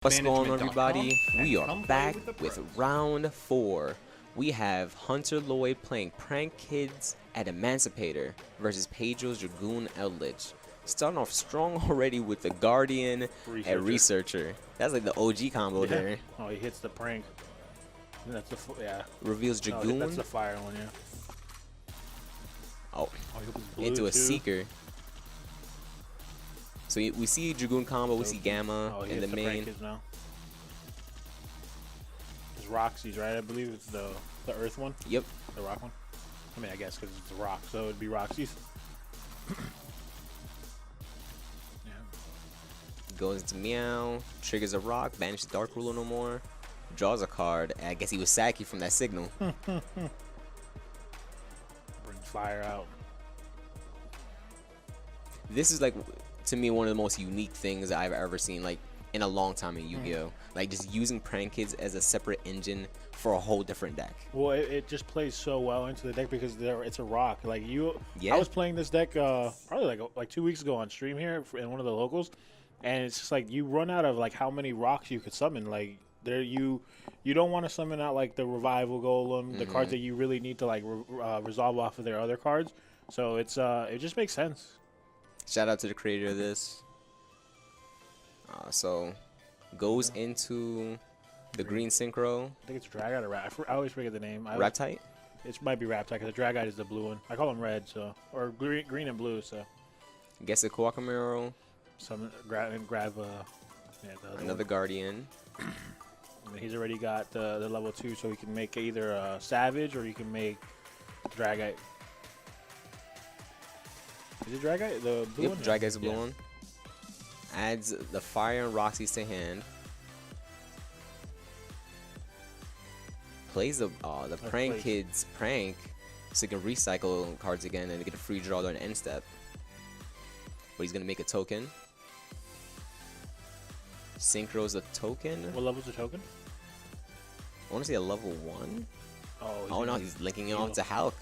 What's going on, everybody? We are back with round 4. We have Hunter Lloyd playing Prank Kids at Emancipator versus Pedro's Dragoon Eldlich. Starting off strong already with the Guardian and Researcher. That's like the OG combo there. Oh, he hits the prank. That's the Reveals Dragoon. No, that's the fire one, yeah. Oh, into a Seeker. So we see Dragoon combo, we see Gamma in the main. It's Roxy's, right? I believe it's the Earth one. Yep. The Rock one. I mean, I guess because it's a rock, so it'd be Roxy's. Yeah. Goes into Meow, triggers a rock, banishes Dark Ruler no more, draws a card. I guess he was Saki from that signal. Brings fire out. This is like, to me, one of the most unique things I've ever seen, like in a long time in YuGiOh. Like just using Prank Kids as a separate engine for a whole different deck. Well, it just plays so well into the deck because it's a rock. Like I was playing this deck probably like 2 weeks ago on stream here in one of the locals, and it's just like you run out of like how many rocks you could summon. Like you don't want to summon out like the Revival Golem, the cards that you really need to like resolve off of their other cards. So it just makes sense. Shout out to the creator of this. So goes into the green synchro. I think it's Dragite or Rap. I always forget the name. Raptite? It might be Raptite because the Dragite is the blue one. I call him red, so or green and blue. So guess a Qualifier. Grab another Guardian. And he's already got the level 2, so he can make either a Savage or he can make Dragite. Is it Dragite? The blue one? Dragite's the blue one. Adds the Fire and Roxy's to hand. Plays the Prank Kids prank, so he can recycle cards again and get a free draw on end step. But he's gonna make a token. Synchro's a token. What level's the token? I want to say a level 1. Oh no, he's linking it off to Hulk.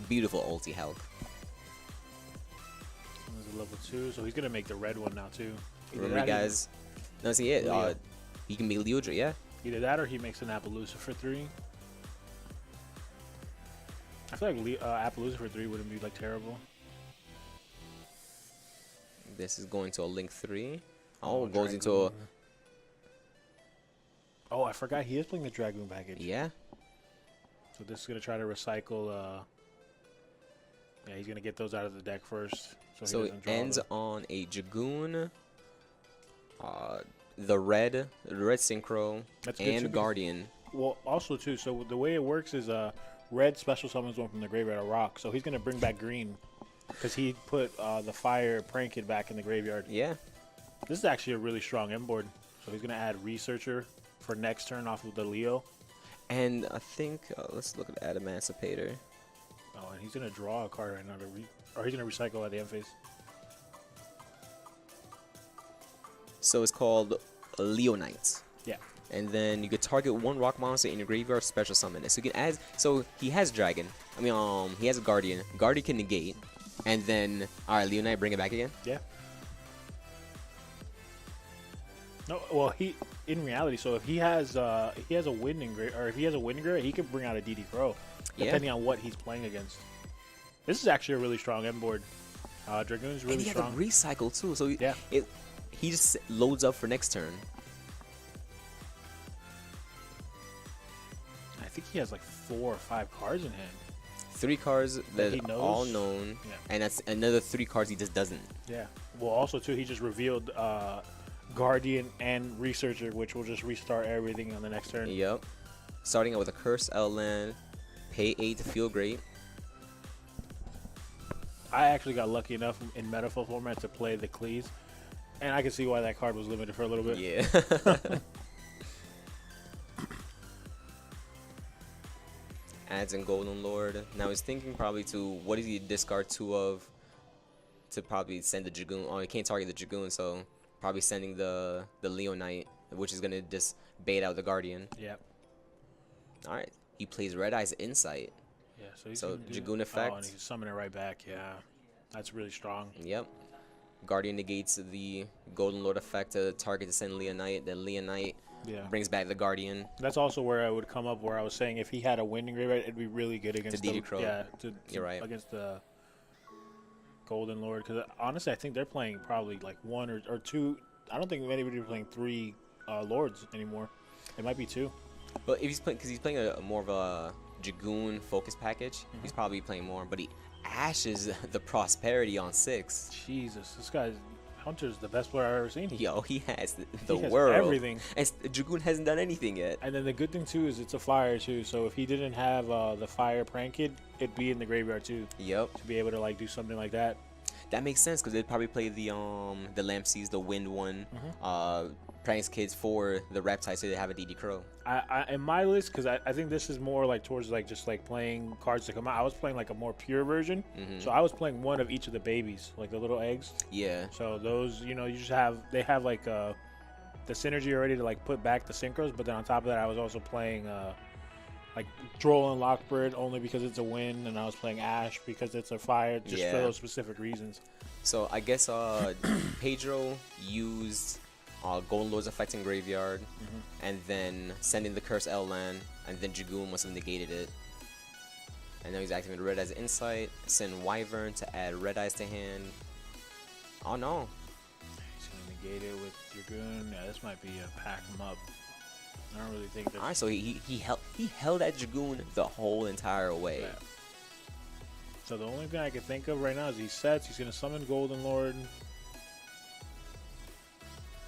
Beautiful ulti Hulk. There's a level 2, so he's gonna make the red one now too. Remember, guys? No, see it. He can make Leo, yeah. Either that or he makes an Appaloosa for 3. I feel like Appaloosa for 3 wouldn't be like terrible. This is going to a Link 3. Oh, goes into a. Oh, I forgot he is playing the Dragoon package. Yeah. So this is gonna try to recycle. Yeah, he's gonna get those out of the deck first. So it ends on a Dragoon, the red synchro, and Guardian. Well, also too. So the way it works is red special summons one from the graveyard, a rock. So he's gonna bring back green because he put the fire Prank Kid back in the graveyard. Yeah. This is actually a really strong end board. So he's gonna add Researcher for next turn off of the Leo. And I think let's look at Emancipator. Oh, and he's gonna draw a card right now or he's gonna recycle at the end phase. So it's called Leonite. Yeah. And then you could target one rock monster in your graveyard, special summon it. So you can add. So he has Dragon. I mean, he has a Guardian. Guardian can negate, and then Leonite, bring it back again. Yeah. No, well, in reality, so if he has a Wind in Grave, or if he has a Wind in Grave, he can bring out a DD Crow, depending on what he's playing against. This is actually a really strong end board. Dragoon's really strong. And he has a recycle too, so yeah, he just loads up for next turn. I think he has like 4 or 5 cards in hand. 3 cards that are all known, and that's another 3 cards he just doesn't. Yeah. Well, also too, he just revealed Guardian and Researcher, which will just restart everything on the next turn. Yep. Starting out with a Curse Outland, pay 8 to feel great. I actually got lucky enough in Metaphor format to play the Cleese, and I can see why that card was limited for a little bit. Yeah. Adds in Golden Lord. Now he's thinking probably to what does he discard 2 of to probably send the Dragoon. Oh, he can't target the Dragoon, so probably sending the Leonite, which is gonna just bait out the Guardian. Yep. All right. He plays Red Eye's Insight. Yeah. So Dragoon effect. Oh, and he's summoning it right back. Yeah. That's really strong. Yep. Guardian negates the Golden Lord effect to target to send Leonite. Then Leonite brings back the Guardian. That's also where I would come up where I was saying if he had a winning graveyard, it'd be really good against the DD Crow. Yeah, you're right. Against the Golden Lord. Because honestly, I think they're playing probably like one or two. I don't think anybody's playing 3 Lords anymore. It might be 2. But if he's playing, because he's playing a more of a Dragoon focus package, he's probably playing more. But he ashes the Prosperity on 6. Jesus, this guy's Hunter's the best player I've ever seen. Yo, he has the he has world. everything. And Dragoon hasn't done anything yet. And then the good thing too is it's a fire too. So if he didn't have the fire prank kid, it'd be in the graveyard too. Yep. To be able to like do something like that. That makes sense because they'd probably play the Lampseas, the Wind one, Pranks Kids for the Reptile, so they have a DD Crow. I in my list, because I think this is more like towards like just like playing cards to come out. I was playing like a more pure version, so I was playing one of each of the babies, like the little eggs. Yeah. So those, you just they have like the synergy already to like put back the synchros, but then on top of that, I was also playing like Droll and Lockbird only because it's a wind, and I was playing Ash because it's a fire, just for those specific reasons. So I guess Pedro used Golden Lord's effect in graveyard, and then sending the Curse L-Land, and then Dragoon must have negated it. And now he's activating Red Eyes Insight, send Wyvern to add Red Eyes to hand. Oh no. He's going to negate it with Dragoon. Yeah, this might be a pack him up. I don't really think there's... Alright, so he held that Dragoon the whole entire way. Yeah. So the only thing I can think of right now is he sets, he's going to summon Golden Lord.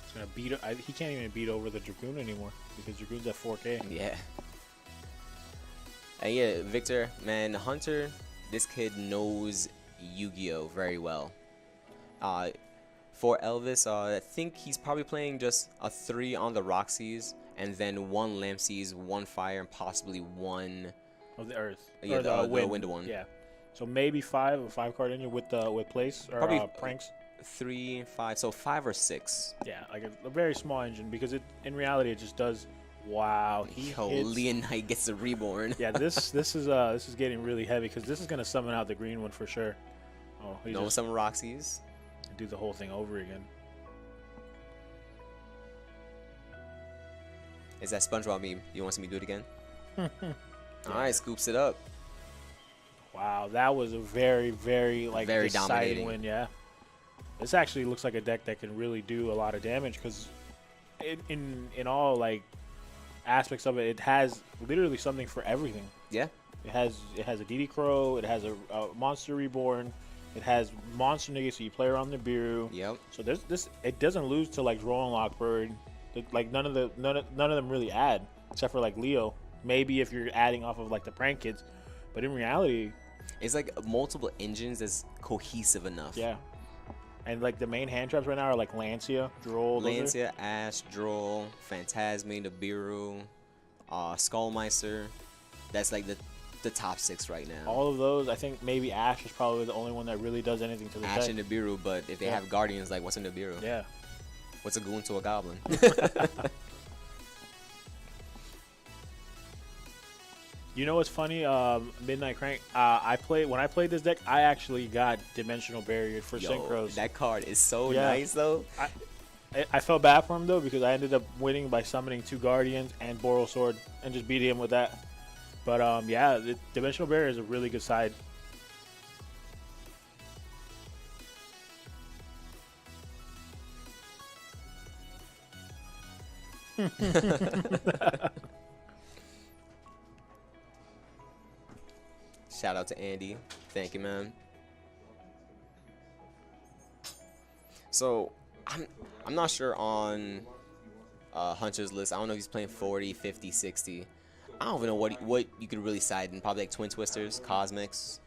He's going to beat... he can't even beat over the Dragoon anymore because Dragoon's at 4K. Yeah. And yeah, Victor, man, Hunter, this kid knows YuGiOh very well. For Elvis, I think he's probably playing just a 3 on the Roxy's, and then 1 Lampseas, 1 Fire, and possibly 1 of the Earth. Yeah, or the wind one. Yeah. So maybe 5, a 5-card engine with place or probably pranks. 3, 5, so 5 or 6. Yeah, like a very small engine because in reality it just does. Wow, Leonite gets a reborn. Yeah, this is getting really heavy because this is gonna summon out the green one for sure. Oh, no, some Roxy's. Do the whole thing over again. Is that SpongeBob meme? You want to see me do it again? Yeah. All right, scoops it up. Wow, that was a very, very deciding dominating win. Yeah, this actually looks like a deck that can really do a lot of damage because, in all like aspects of it, it has literally something for everything. Yeah, it has a DD Crow, it has a Monster Reborn, it has Monster Nigga, so you play around the Nibiru. Yep. So there's this. It doesn't lose to like Droll and Lockbird. Like none of them really add except for like Leo. Maybe if you're adding off of like the prank kids, but in reality, it's like multiple engines that's cohesive enough. Yeah. And like the main hand traps right now are like Lancia, Droll, Ash, Droll, Phantasme, Nibiru, Skullmeister. That's like the top 6 right now. All of those, I think maybe Ash is probably the only one that really does anything to the Ash deck. and Nibiru, but if they have Guardians, like what's a Nibiru? Yeah. What's a goon to a goblin? You know what's funny? Midnight Crank. When I played this deck, I actually got Dimensional Barrier for Synchros. That card is so nice though. I felt bad for him though because I ended up winning by summoning 2 Guardians and Boral Sword and just beating him with that. But yeah, the Dimensional Barrier is a really good side. Shout out to Andy. Thank you, man. So I'm not sure on Hunter's list. I don't know if he's playing 40, 50, 60. I don't even know what you could really side in. Probably like Twin Twisters, Cosmics.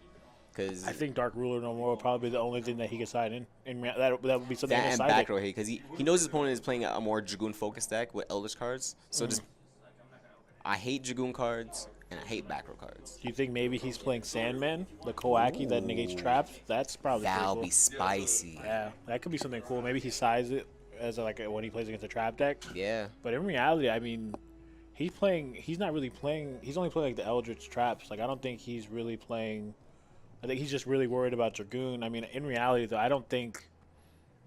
Cause I think Dark Ruler No More would probably be the only thing that he could side in. That would be something. That and back row hate because he knows his opponent is playing a more Dragoon focused deck with Eldlich cards. So just I hate Dragoon cards and I hate back row cards. Do you think maybe he's playing Sandman, the Koaki that negates traps? That's probably that'll cool. be spicy. Yeah, that could be something cool. Maybe he sides it as when he plays against a trap deck. Yeah. But in reality, I mean, he's not really playing. He's only playing like the Eldritch traps. Like I don't think he's really playing. I think he's just really worried about Dragoon. I mean, in reality, though, I don't think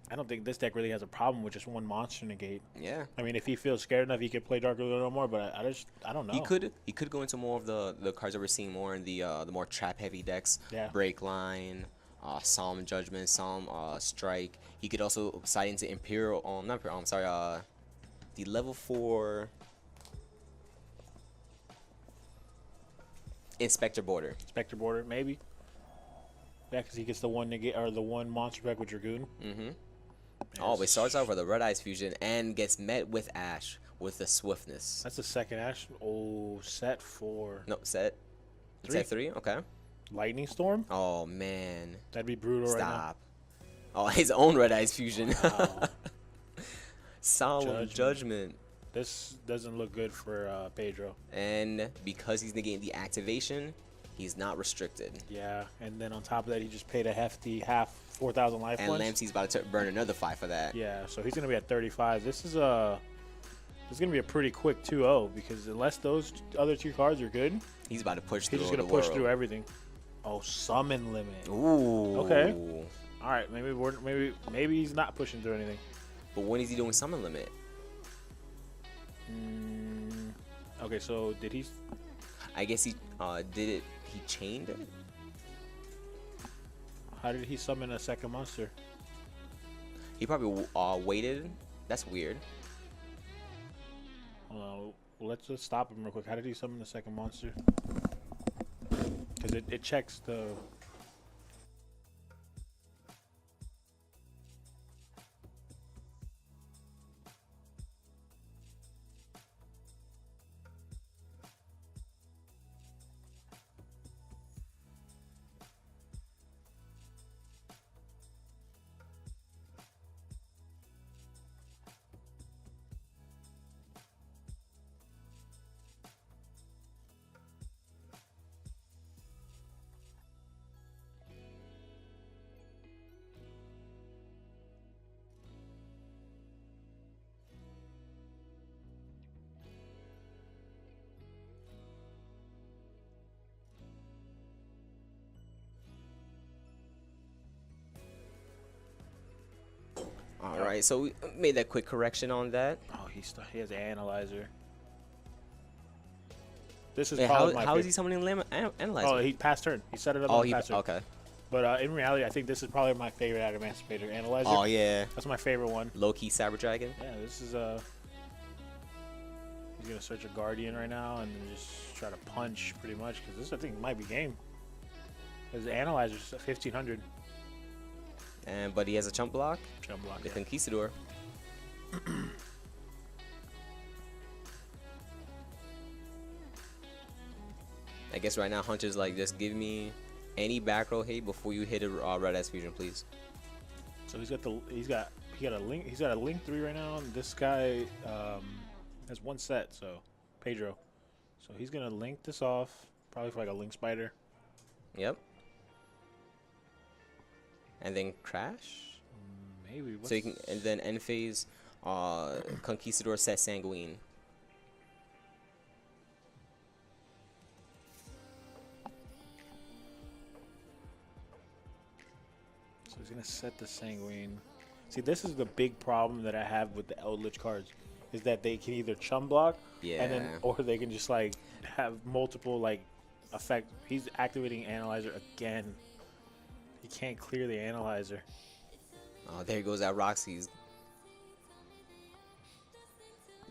I don't think this deck really has a problem with just one monster negate. Yeah. I mean, if he feels scared enough, he could play Dark Ruler no more. But I don't know. He could go into more of the cards that we're seeing more in the more trap heavy decks. Yeah. Break Line, Solemn Judgment, Solemn Strike. He could also side into Imperial. Not Imperial. I'm sorry. The level 4 Inspector Border. Inspector Border, maybe. Yeah, because he gets the one negate or the one monster back with Dragoon. Mm-hmm. Oh, it starts off with a Red Eyes Fusion and gets met with Ash with the Swiftness. That's the second Ash. Oh, set 4. No, set 3. Okay. Lightning Storm. Oh man. That'd be brutal. Stop. Right now. Oh, his own Red Eyes Fusion. Wow. Solemn Judgment. This doesn't look good for Pedro. And because he's negating the activation, he's not restricted. Yeah, and then on top of that, he just paid a hefty 4,000 life and points. And Lamptey's about to burn another 5 for that. Yeah, so he's gonna be at 35. This is gonna be a pretty quick 2-0 because unless those other 2 cards are good, he's about to push through. He's just gonna push through everything. Oh, summon limit. Ooh. Okay. All right, maybe he's not pushing through anything. But when is he doing summon limit? Okay, so did he? I guess he did it. He chained it. How did he summon a second monster? He probably waited. That's weird. Well, let's just stop him real quick. How did he summon the second monster? Because it checks the. All right, so we made that quick correction on that. Oh, he has an analyzer. This is how is he summoning analyzer? Oh, he passed turn. He set it up. Okay. But in reality, I think this is probably my favorite out of Emancipator Analyzer. Oh yeah, that's my favorite one. Low key Cyber Dragon. Yeah, this is he's gonna search a Guardian right now and then just try to punch pretty much because this I think might be game. His Analyzer's 1,500. But he has a chump block. Chump block. The Conquistador. I guess right now Hunter's like, just give me any back row hate before you hit a Red Eyes Fusion, please. So he's got a link 3 right now. And this guy has 1 set, so Pedro. So he's gonna link this off probably for like a link spider. Yep. And then crash. Maybe. So you can, and then end phase, Conquistador set Sanguine. So he's gonna set the Sanguine. See, this is the big problem that I have with the Eldlich cards, is that they can either chum block, and then or they can just like have multiple like effect. He's activating Analyzer again. He can't clear the Analyzer. Oh, there goes that Roxy's.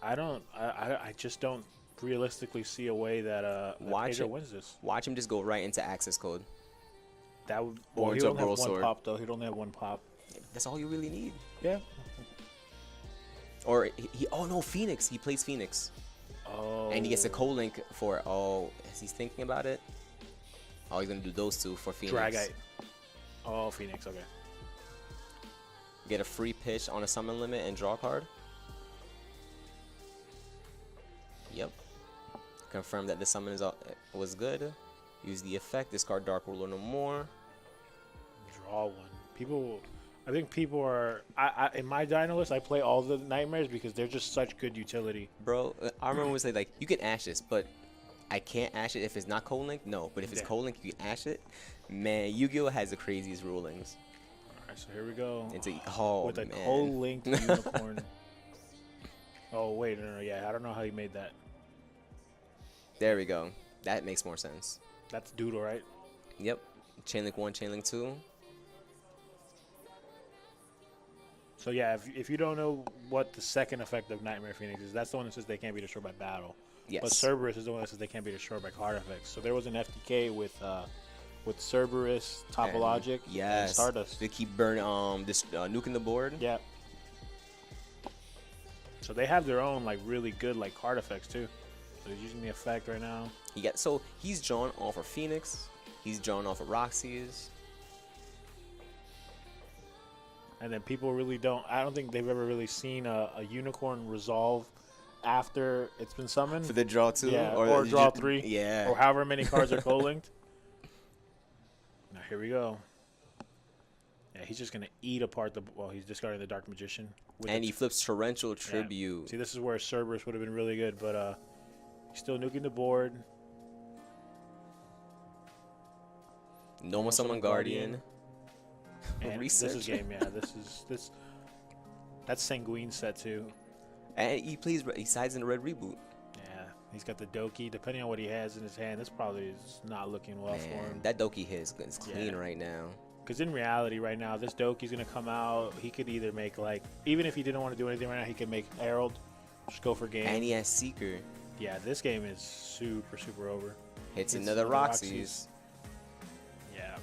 I just don't realistically see a way that Pedro wins this. Watch him just go right into access code. That would. Well, he only have 1 pop though. He'd only have 1 pop. That's all you really need. Yeah. Or he oh no, Phoenix. He plays Phoenix. Oh. And he gets a co-link for it. Oh, is he thinking about it? Oh, he's gonna do those 2 for Phoenix. Dragite. Oh, Phoenix. Okay. Get a free pitch on a summon limit and draw a card. Yep. Confirm that the summon was good. Use the effect. Discard Dark Ruler no more. Draw 1. I think people are. In my Dino list, I play all the Nightmares because they're just such good utility. Bro, I remember when say like you can ash this, but I can't ash it if it's not co-link. No, but if it's co-link, you can ash it. Man, YuGiOh has the craziest rulings. Alright, right, so here we go. With a man. Co-linked unicorn. Oh wait, no, yeah, I don't know how he made that. There we go. That makes more sense. That's Doodle, right? Yep. Chain link 1, chain link 2. So yeah, if you don't know what the second effect of Nightmare Phoenix is, that's the one that says they can't be destroyed by battle. Yes. But Cerberus is the one that says they can't be destroyed by card effects. So there was an FTK with Cerberus, Topologic, and Stardust. They keep burning nuking the board. Yeah. So they have their own like really good like card effects too. So he's using the effect right now. So he's drawn off of Phoenix. He's drawn off of Roxy's. And then people really I don't think they've ever really seen a unicorn resolve after it's been summoned. For the draw 2? Yeah, or draw 3. Yeah. Or however many cards are co-linked. Now here we go. Yeah, he's just going to eat apart he's discarding the Dark Magician. And he flips Torrential Tribute. Yeah. See, this is where Cerberus would have been really good, but he's still nuking the board. Normal Summon Guardian. And Research. This is game, yeah. That's Sanguine set too. And he sides in the red reboot. Yeah, he's got the Doki. Depending on what he has in his hand, this probably is not looking well for him. That Doki hit is clean right now. Because in reality, right now, this Doki's gonna come out. He could either make even if he didn't want to do anything right now, he could make Herald, just go for game. And he has Seeker. Yeah, this game is super over. Hits another Roxy's. Yeah.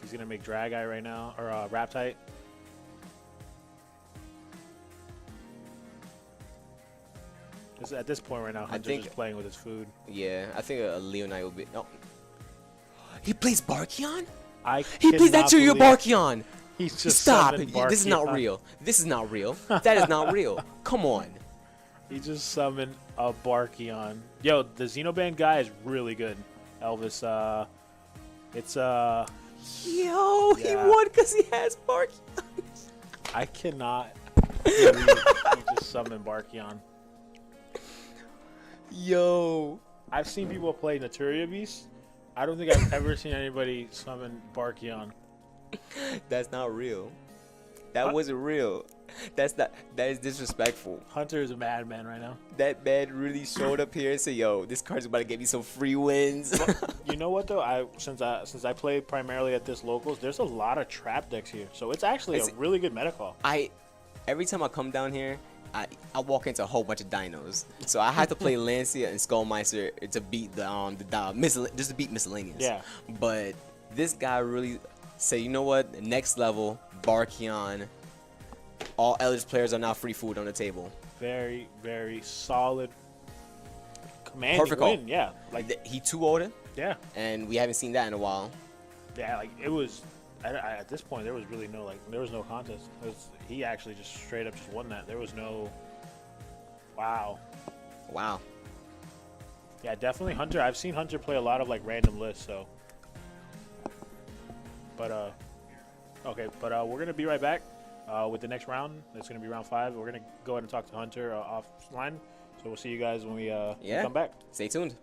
He's going to make Drag Eye right now, or Raptite. At this point right now, Hunter's just playing with his food. Yeah, I think a Leonite will be... No. He plays Barkion? He plays that to your Barkion! He's just Stop! This is not real. This is not real. That is not real. Come on. He just summoned a Barkion. Yo, the Xenoband guy is really good. Elvis, it's Yo, he won because he has Barkion. I cannot believe he just summoned Barkion. Yo. I've seen people play Naturia Beast. I don't think I've ever seen anybody summon Barkion. That's not real. That wasn't real. That is disrespectful. Hunter is a madman right now. That man really showed up here and said, "Yo, this card's about to get me some free wins." You know what though? Since I play primarily at this locals, there's a lot of trap decks here, so it's actually a really good meta call. Every time I come down here, I walk into a whole bunch of dinos, so I have to play Lancia and Skullmeister to beat just to beat miscellaneous. Yeah. But this guy really said, you know what? Next level, Barkion. All Eldlich players are now free food on the table. Very, very solid commanding Perfect win. call. Yeah. He 2-0'd it. Yeah. And we haven't seen that in a while. Yeah, it was at this point there was really no no contest. He actually just straight up just won that. There was no wow. Yeah, definitely Hunter. I've seen Hunter play a lot of random lists, so but we're gonna be right back with the next round. It's gonna be round 5. We're gonna go ahead and talk to Hunter offline. So we'll see you guys when we come back. Stay tuned.